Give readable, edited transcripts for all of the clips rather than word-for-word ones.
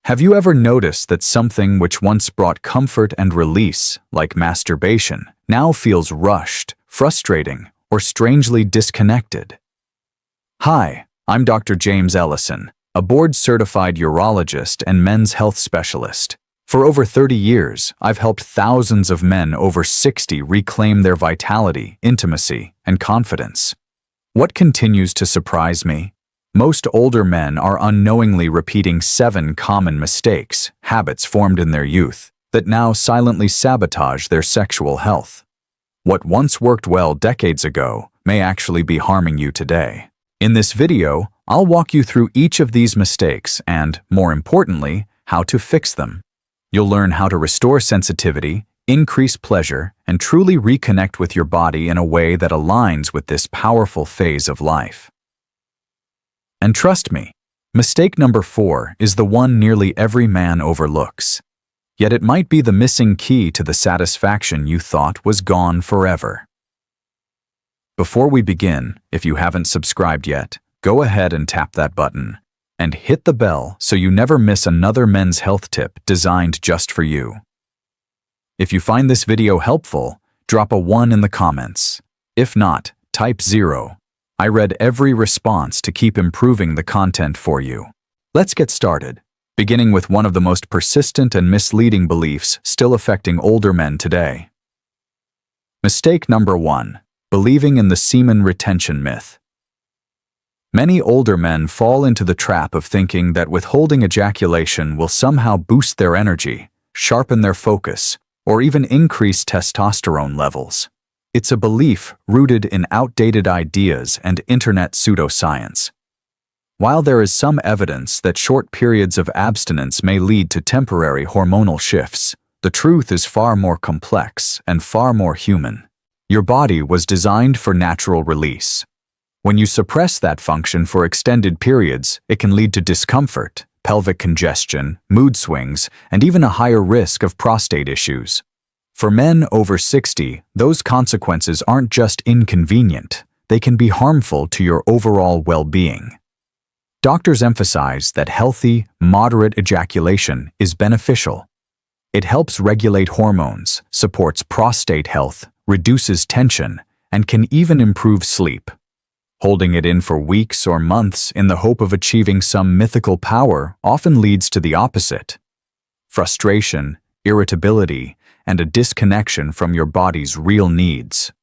Have you ever noticed that something which once brought comfort and release, like masturbation, now feels rushed, frustrating, or strangely disconnected? Hi, I'm Dr. James Ellison, a board-certified urologist and men's health specialist. For over 30 years, I've helped thousands of men over 60 reclaim their vitality, intimacy, and confidence. What continues to surprise me? Most older men are unknowingly repeating 7 common mistakes, habits formed in their youth, that now silently sabotage their sexual health. What once worked well decades ago may actually be harming you today. In this video, I'll walk you through each of these mistakes and, more importantly, how to fix them. You'll learn how to restore sensitivity, increase pleasure, and truly reconnect with your body in a way that aligns with this powerful phase of life. And trust me, mistake number 4 is the one nearly every man overlooks. Yet it might be the missing key to the satisfaction you thought was gone forever. Before we begin, if you haven't subscribed yet, go ahead and tap that button and hit the bell so you never miss another men's health tip designed just for you. If you find this video helpful, drop a 1 in the comments. If not, type 0. I read every response to keep improving the content for you. Let's get started, beginning with one of the most persistent and misleading beliefs still affecting older men today. Mistake number 1. Believing in the semen retention myth. Many older men fall into the trap of thinking that withholding ejaculation will somehow boost their energy, sharpen their focus, or even increase testosterone levels. It's a belief rooted in outdated ideas and internet pseudoscience. While there is some evidence that short periods of abstinence may lead to temporary hormonal shifts, the truth is far more complex and far more human. Your body was designed for natural release. When you suppress that function for extended periods, it can lead to discomfort, pelvic congestion, mood swings, and even a higher risk of prostate issues. For men over 60, those consequences aren't just inconvenient, they can be harmful to your overall well-being. Doctors emphasize that healthy, moderate ejaculation is beneficial. It helps regulate hormones, supports prostate health, reduces tension, and can even improve sleep. Holding it in for weeks or months in the hope of achieving some mythical power often leads to the opposite: frustration, irritability, and a disconnection from your body's real needs.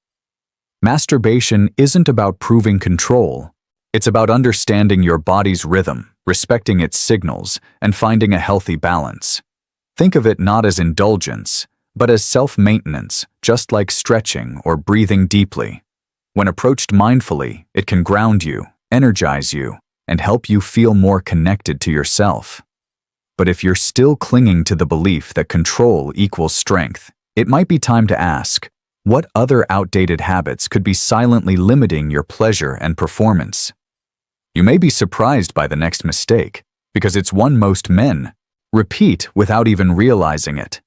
Masturbation isn't about proving control. It's about understanding your body's rhythm, respecting its signals, and finding a healthy balance. Think of it not as indulgence, but as self-maintenance, just like stretching or breathing deeply. When approached mindfully, it can ground you, energize you, and help you feel more connected to yourself. But if you're still clinging to the belief that control equals strength, it might be time to ask, what other outdated habits could be silently limiting your pleasure and performance? You may be surprised by the next mistake, because it's one most men repeat without even realizing it.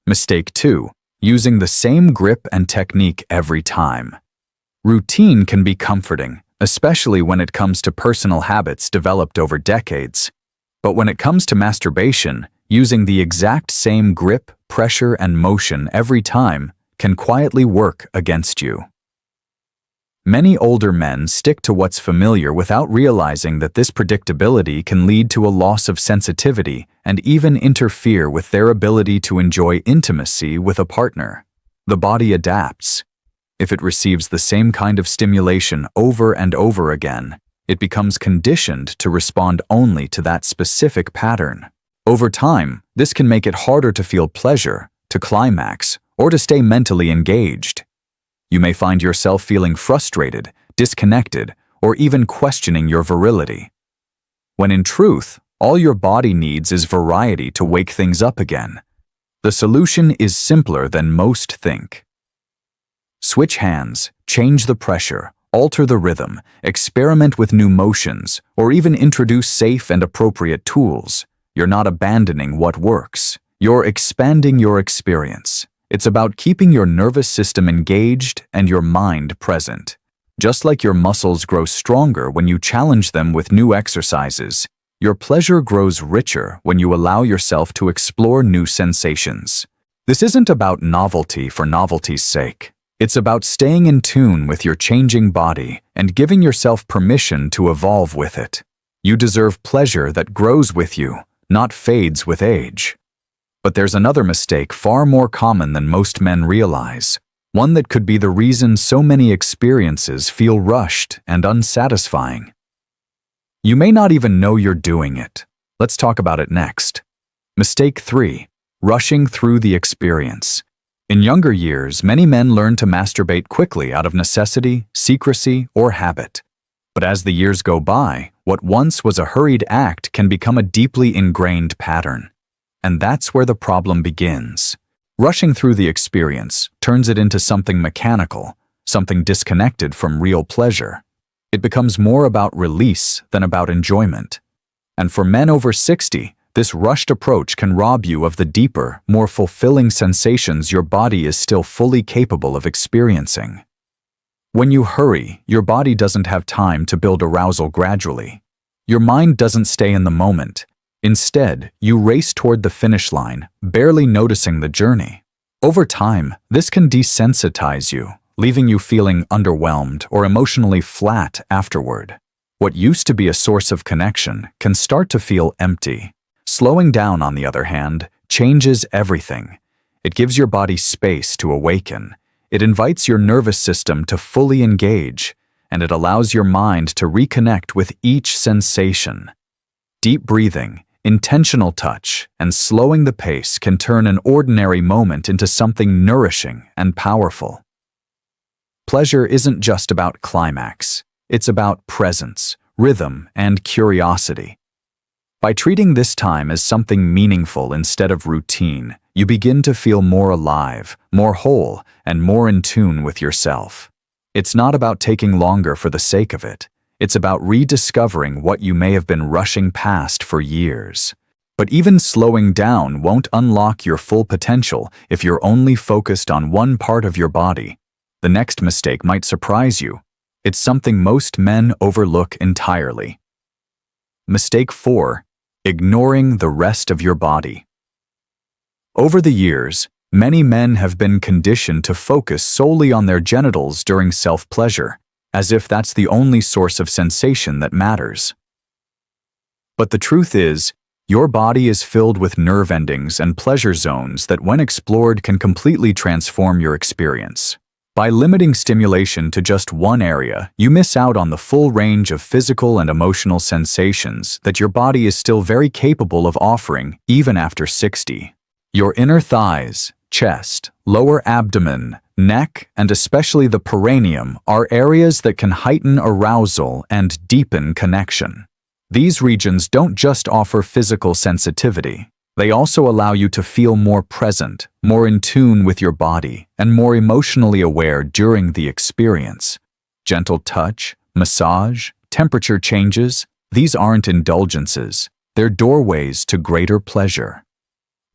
Mistake 2. Using the same grip and technique every time. Routine can be comforting, especially when it comes to personal habits developed over decades. But when it comes to masturbation, using the exact same grip, pressure, and motion every time can quietly work against you. Many older men stick to what's familiar without realizing that this predictability can lead to a loss of sensitivity and even interfere with their ability to enjoy intimacy with a partner. The body adapts. If it receives the same kind of stimulation over and over again, it becomes conditioned to respond only to that specific pattern. Over time, this can make it harder to feel pleasure, to climax, or to stay mentally engaged. You may find yourself feeling frustrated, disconnected, or even questioning your virility. When in truth, all your body needs is variety to wake things up again. The solution is simpler than most think. Switch hands, change the pressure, alter the rhythm, experiment with new motions, or even introduce safe and appropriate tools. You're not abandoning what works. You're expanding your experience. It's about keeping your nervous system engaged and your mind present. Just like your muscles grow stronger when you challenge them with new exercises, Your pleasure grows richer when you allow yourself to explore new sensations. This isn't about novelty for novelty's sake. It's about staying in tune with your changing body and giving yourself permission to evolve with it. You deserve pleasure that grows with you, not fades with age. But there's another mistake far more common than most men realize, one that could be the reason so many experiences feel rushed and unsatisfying. You may not even know you're doing it. Let's talk about it next. Mistake 3. Rushing through the experience. In younger years, many men learn to masturbate quickly out of necessity, secrecy, or habit. But as the years go by, what once was a hurried act can become a deeply ingrained pattern. And that's where the problem begins. Rushing through the experience turns it into something mechanical, something disconnected from real pleasure. It becomes more about release than about enjoyment. And for men over 60, this rushed approach can rob you of the deeper, more fulfilling sensations your body is still fully capable of experiencing. When you hurry, your body doesn't have time to build arousal gradually. Your mind doesn't stay in the moment. Instead, you race toward the finish line, barely noticing the journey. Over time, this can desensitize you, leaving you feeling underwhelmed or emotionally flat afterward. What used to be a source of connection can start to feel empty. Slowing down, on the other hand, changes everything. It gives your body space to awaken. It invites your nervous system to fully engage, and it allows your mind to reconnect with each sensation. Deep breathing, intentional touch, and slowing the pace can turn an ordinary moment into something nourishing and powerful. Pleasure isn't just about climax. It's about presence, rhythm, and curiosity. By treating this time as something meaningful instead of routine, you begin to feel more alive, more whole, and more in tune with yourself. It's not about taking longer for the sake of it. It's about rediscovering what you may have been rushing past for years. But even slowing down won't unlock your full potential if you're only focused on one part of your body. The next mistake might surprise you. It's something most men overlook entirely. Mistake 4. Ignoring the rest of your body. Over the years, many men have been conditioned to focus solely on their genitals during self-pleasure, as if that's the only source of sensation that matters. But the truth is, your body is filled with nerve endings and pleasure zones that, when explored, can completely transform your experience. By limiting stimulation to just one area, you miss out on the full range of physical and emotional sensations that your body is still very capable of offering even after 60. Your inner thighs, chest, lower abdomen, neck, and especially the perineum are areas that can heighten arousal and deepen connection. These regions don't just offer physical sensitivity. They also allow you to feel more present, more in tune with your body, and more emotionally aware during the experience. Gentle touch, massage, temperature changes, these aren't indulgences. They're doorways to greater pleasure.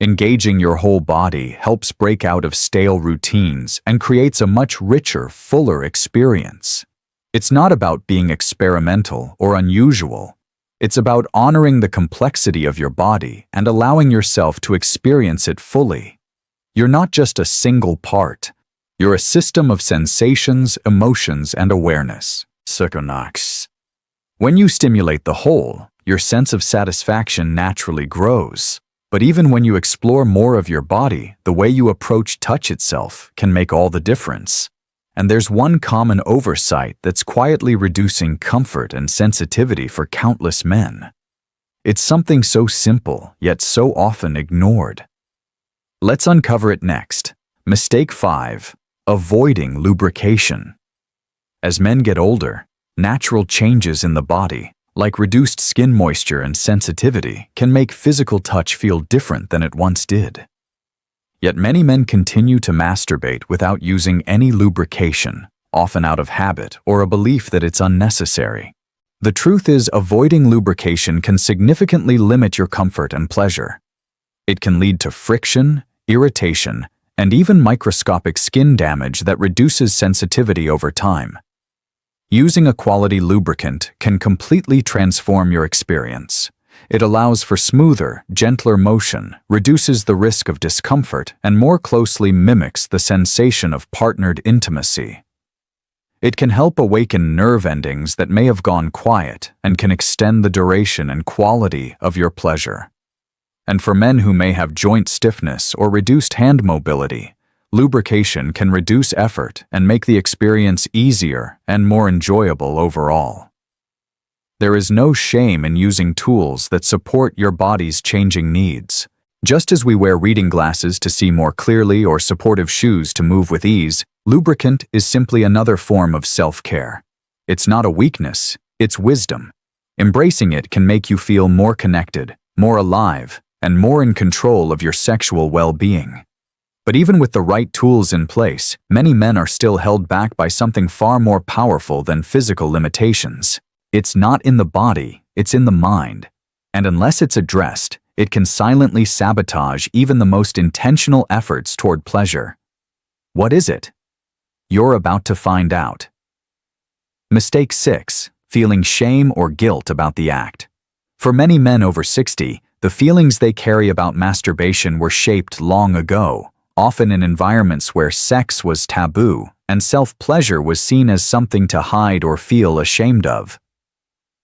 Engaging your whole body helps break out of stale routines and creates a much richer, fuller experience. It's not about being experimental or unusual. It's about honoring the complexity of your body and allowing yourself to experience it fully. You're not just a single part. You're a system of sensations, emotions, and awareness. When you stimulate the whole, your sense of satisfaction naturally grows. But even when you explore more of your body, the way you approach touch itself can make all the difference. And there's one common oversight that's quietly reducing comfort and sensitivity for countless men. It's something so simple, yet so often ignored. Let's uncover it next. Mistake 5. Avoiding lubrication. As men get older, natural changes in the body, like reduced skin moisture and sensitivity, can make physical touch feel different than it once did. Yet many men continue to masturbate without using any lubrication, often out of habit or a belief that it's unnecessary. The truth is, avoiding lubrication can significantly limit your comfort and pleasure. It can lead to friction, irritation, and even microscopic skin damage that reduces sensitivity over time. Using a quality lubricant can completely transform your experience. It allows for smoother, gentler motion, reduces the risk of discomfort, and more closely mimics the sensation of partnered intimacy. It can help awaken nerve endings that may have gone quiet and can extend the duration and quality of your pleasure. And for men who may have joint stiffness or reduced hand mobility, lubrication can reduce effort and make the experience easier and more enjoyable overall. There is no shame in using tools that support your body's changing needs. Just as we wear reading glasses to see more clearly or supportive shoes to move with ease, lubricant is simply another form of self-care. It's not a weakness, it's wisdom. Embracing it can make you feel more connected, more alive, and more in control of your sexual well-being. But even with the right tools in place, many men are still held back by something far more powerful than physical limitations. It's not in the body, it's in the mind. And unless it's addressed, it can silently sabotage even the most intentional efforts toward pleasure. What is it? You're about to find out. Mistake 6. Feeling shame or guilt about the act. For many men over 60, the feelings they carry about masturbation were shaped long ago, often in environments where sex was taboo and self-pleasure was seen as something to hide or feel ashamed of.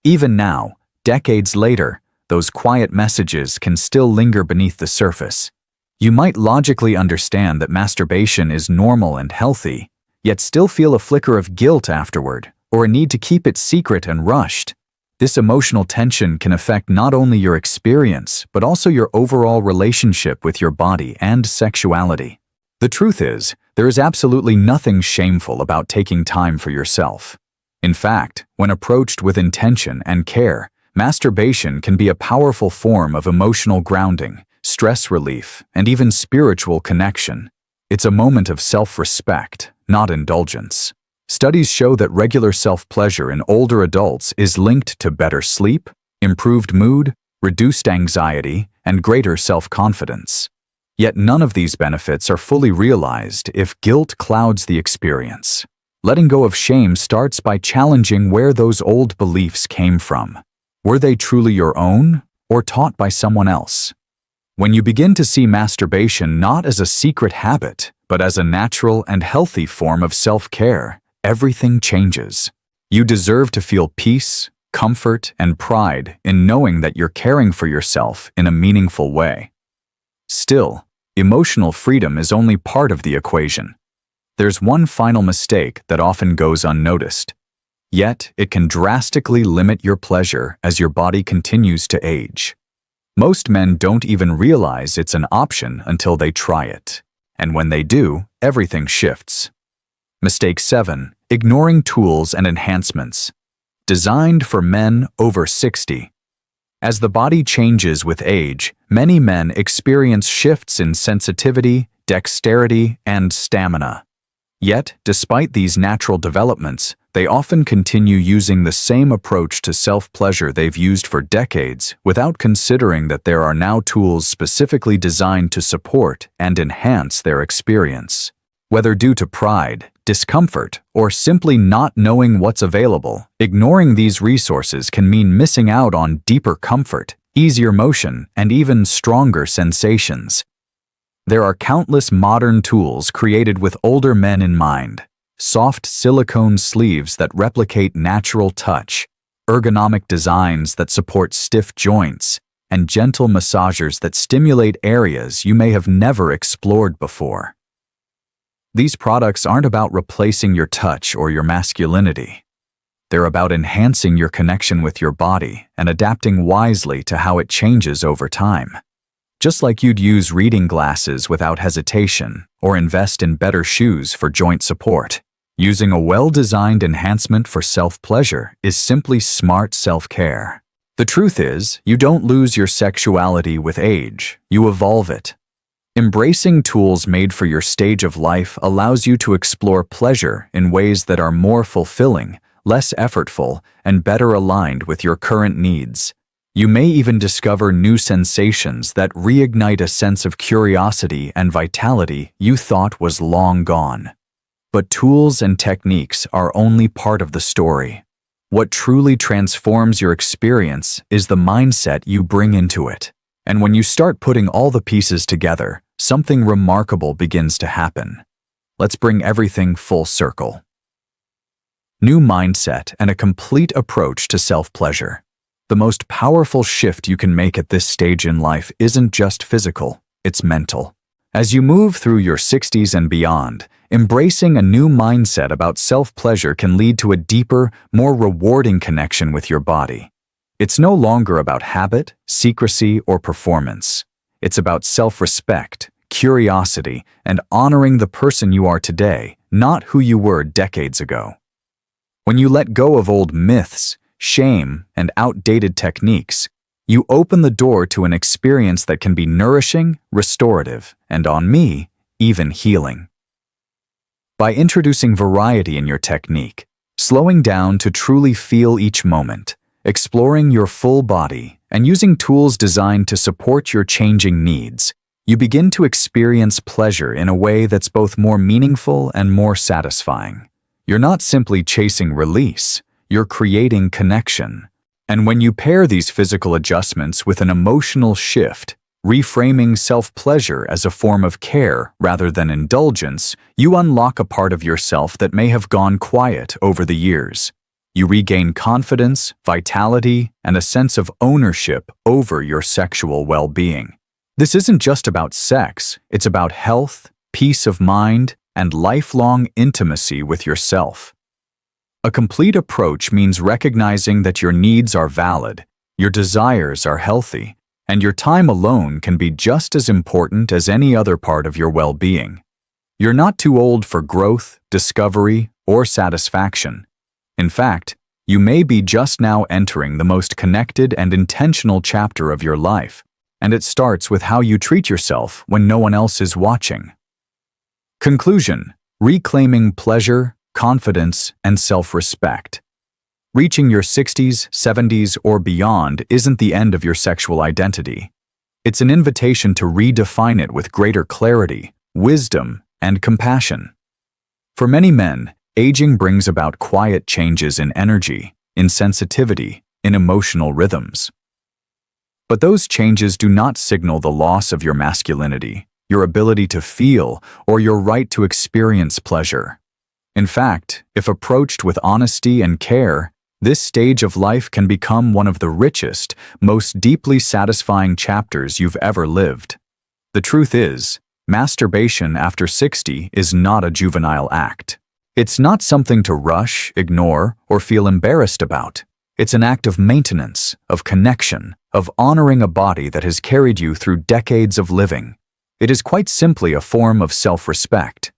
Even now, decades later, those quiet messages can still linger beneath the surface. You might logically understand that masturbation is normal and healthy, yet still feel a flicker of guilt afterward, or a need to keep it secret and rushed. This emotional tension can affect not only your experience, but also your overall relationship with your body and sexuality. The truth is, there is absolutely nothing shameful about taking time for yourself. In fact, when approached with intention and care, masturbation can be a powerful form of emotional grounding, stress relief, and even spiritual connection. It's a moment of self-respect, not indulgence. Studies show that regular self-pleasure in older adults is linked to better sleep, improved mood, reduced anxiety, and greater self-confidence. Yet none of these benefits are fully realized if guilt clouds the experience. Letting go of shame starts by challenging where those old beliefs came from. Were they truly your own, or taught by someone else? When you begin to see masturbation not as a secret habit, but as a natural and healthy form of self-care, everything changes. You deserve to feel peace, comfort, and pride in knowing that you're caring for yourself in a meaningful way. Still, emotional freedom is only part of the equation. There's one final mistake that often goes unnoticed. Yet, it can drastically limit your pleasure as your body continues to age. Most men don't even realize it's an option until they try it. And when they do, everything shifts. Mistake 7. Ignoring tools and enhancements. Designed for men over 60. As the body changes with age, many men experience shifts in sensitivity, dexterity, and stamina. Yet, despite these natural developments, they often continue using the same approach to self-pleasure they've used for decades without considering that there are now tools specifically designed to support and enhance their experience. Whether due to pride, discomfort, or simply not knowing what's available, ignoring these resources can mean missing out on deeper comfort, easier motion, and even stronger sensations. There are countless modern tools created with older men in mind. Soft silicone sleeves that replicate natural touch, ergonomic designs that support stiff joints, and gentle massagers that stimulate areas you may have never explored before. These products aren't about replacing your touch or your masculinity. They're about enhancing your connection with your body and adapting wisely to how it changes over time. Just like you'd use reading glasses without hesitation or invest in better shoes for joint support, using a well-designed enhancement for self-pleasure is simply smart self-care. The truth is, you don't lose your sexuality with age, you evolve it. Embracing tools made for your stage of life allows you to explore pleasure in ways that are more fulfilling, less effortful, and better aligned with your current needs. You may even discover new sensations that reignite a sense of curiosity and vitality you thought was long gone. But tools and techniques are only part of the story. What truly transforms your experience is the mindset you bring into it. And when you start putting all the pieces together, something remarkable begins to happen. Let's bring everything full circle. New mindset and a complete approach to self-pleasure. The most powerful shift you can make at this stage in life isn't just physical, it's mental. As you move through your 60s and beyond, embracing a new mindset about self-pleasure can lead to a deeper, more rewarding connection with your body. It's no longer about habit, secrecy, or performance. It's about self-respect, curiosity, and honoring the person you are today, not who you were decades ago. When you let go of old myths, shame, and outdated techniques, you open the door to an experience that can be nourishing, restorative, and even healing. By introducing variety in your technique, slowing down to truly feel each moment, exploring your full body, and using tools designed to support your changing needs, you begin to experience pleasure in a way that's both more meaningful and more satisfying. You're not simply chasing release, you're creating connection. And when you pair these physical adjustments with an emotional shift, reframing self-pleasure as a form of care rather than indulgence, you unlock a part of yourself that may have gone quiet over the years. You regain confidence, vitality, and a sense of ownership over your sexual well-being. This isn't just about sex, it's about health, peace of mind, and lifelong intimacy with yourself. A complete approach means recognizing that your needs are valid, your desires are healthy, and your time alone can be just as important as any other part of your well-being. You're not too old for growth, discovery, or satisfaction. In fact, you may be just now entering the most connected and intentional chapter of your life, and it starts with how you treat yourself when no one else is watching. Conclusion: reclaiming pleasure, confidence, and self-respect. Reaching your 60s, 70s, or beyond isn't the end of your sexual identity. It's an invitation to redefine it with greater clarity, wisdom, and compassion. For many men, aging brings about quiet changes in energy, in sensitivity, in emotional rhythms. But those changes do not signal the loss of your masculinity, your ability to feel, or your right to experience pleasure. In fact, if approached with honesty and care, this stage of life can become one of the richest, most deeply satisfying chapters you've ever lived. The truth is, masturbation after 60 is not a juvenile act. It's not something to rush, ignore, or feel embarrassed about. It's an act of maintenance, of connection, of honoring a body that has carried you through decades of living. It is quite simply a form of self-respect.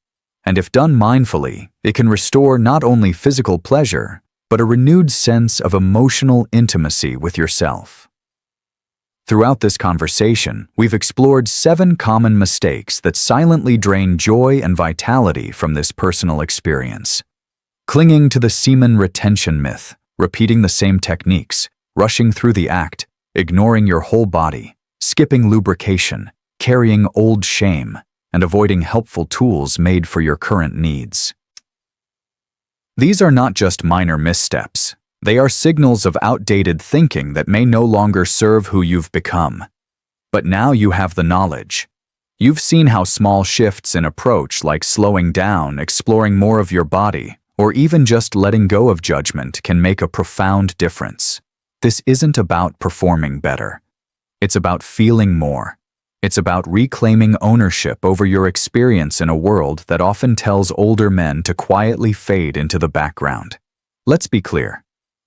And if done mindfully, it can restore not only physical pleasure, but a renewed sense of emotional intimacy with yourself. Throughout this conversation, we've explored 7 common mistakes that silently drain joy and vitality from this personal experience. Clinging to the semen retention myth, repeating the same techniques, rushing through the act, ignoring your whole body, skipping lubrication, carrying old shame, and avoiding helpful tools made for your current needs. These are not just minor missteps. They are signals of outdated thinking that may no longer serve who you've become. But now you have the knowledge. You've seen how small shifts in approach, like slowing down, exploring more of your body, or even just letting go of judgment, can make a profound difference. This isn't about performing better. It's about feeling more. It's about reclaiming ownership over your experience in a world that often tells older men to quietly fade into the background. Let's be clear.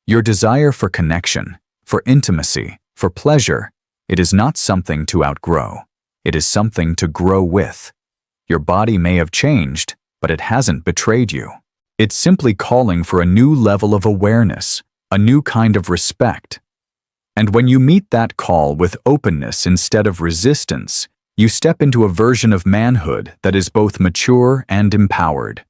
Your desire for connection, for intimacy, for pleasure, it is not something to outgrow. It is something to grow with. Your body may have changed, but it hasn't betrayed you. It's simply calling for a new level of awareness, a new kind of respect. And when you meet that call with openness instead of resistance, you step into a version of manhood that is both mature and empowered.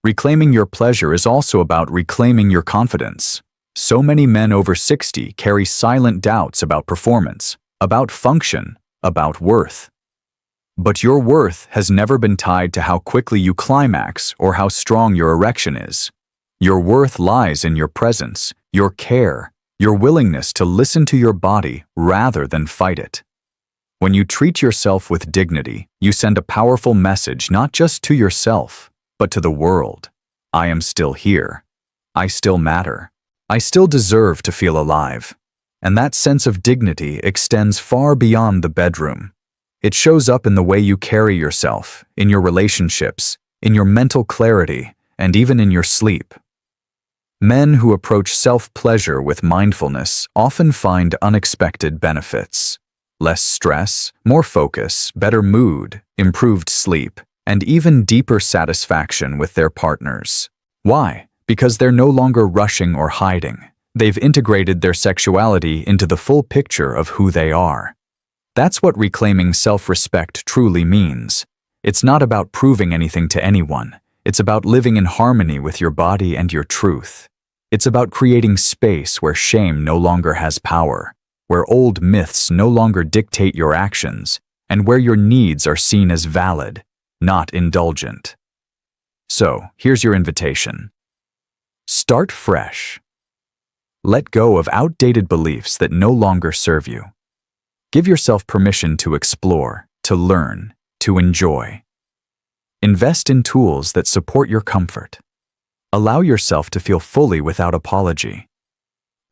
Reclaiming your pleasure is also about reclaiming your confidence. So many men over 60 carry silent doubts about performance, about function, about worth. But your worth has never been tied to how quickly you climax or how strong your erection is. Your worth lies in your presence, your care, your willingness to listen to your body rather than fight it. When you treat yourself with dignity, you send a powerful message not just to yourself, but to the world. I am still here. I still matter. I still deserve to feel alive. And that sense of dignity extends far beyond the bedroom. It shows up in the way you carry yourself, in your relationships, in your mental clarity, and even in your sleep. Men who approach self-pleasure with mindfulness often find unexpected benefits. Less stress, more focus, better mood, improved sleep, and even deeper satisfaction with their partners. Why? Because they're no longer rushing or hiding. They've integrated their sexuality into the full picture of who they are. That's what reclaiming self-respect truly means. It's not about proving anything to anyone. It's about living in harmony with your body and your truth. It's about creating space where shame no longer has power, where old myths no longer dictate your actions, and where your needs are seen as valid, not indulgent. So, here's your invitation. Start fresh. Let go of outdated beliefs that no longer serve you. Give yourself permission to explore, to learn, to enjoy. Invest in tools that support your comfort. Allow yourself to feel fully without apology.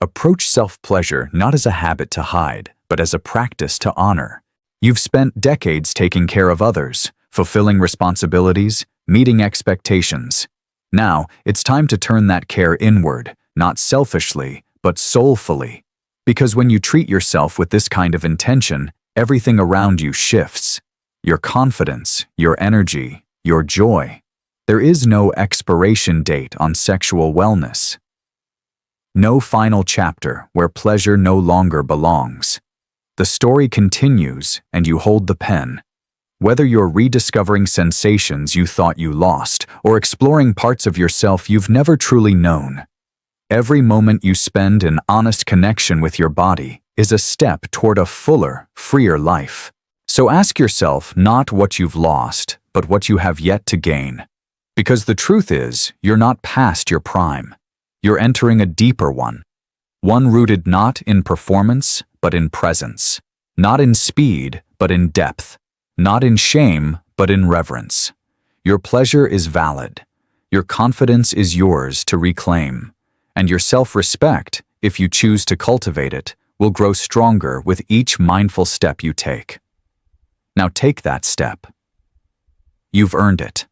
Approach self-pleasure not as a habit to hide, but as a practice to honor. You've spent decades taking care of others, fulfilling responsibilities, meeting expectations. Now, it's time to turn that care inward, not selfishly, but soulfully. Because when you treat yourself with this kind of intention, everything around you shifts. Your confidence, your energy, your joy. There is no expiration date on sexual wellness. No final chapter where pleasure no longer belongs. The story continues, and you hold the pen. Whether you're rediscovering sensations you thought you lost, or exploring parts of yourself you've never truly known, every moment you spend in honest connection with your body is a step toward a fuller, freer life. So ask yourself not what you've lost, but what you have yet to gain. Because the truth is, you're not past your prime. You're entering a deeper one. One rooted not in performance, but in presence. Not in speed, but in depth. Not in shame, but in reverence. Your pleasure is valid. Your confidence is yours to reclaim. And your self-respect, if you choose to cultivate it, will grow stronger with each mindful step you take. Now take that step. You've earned it.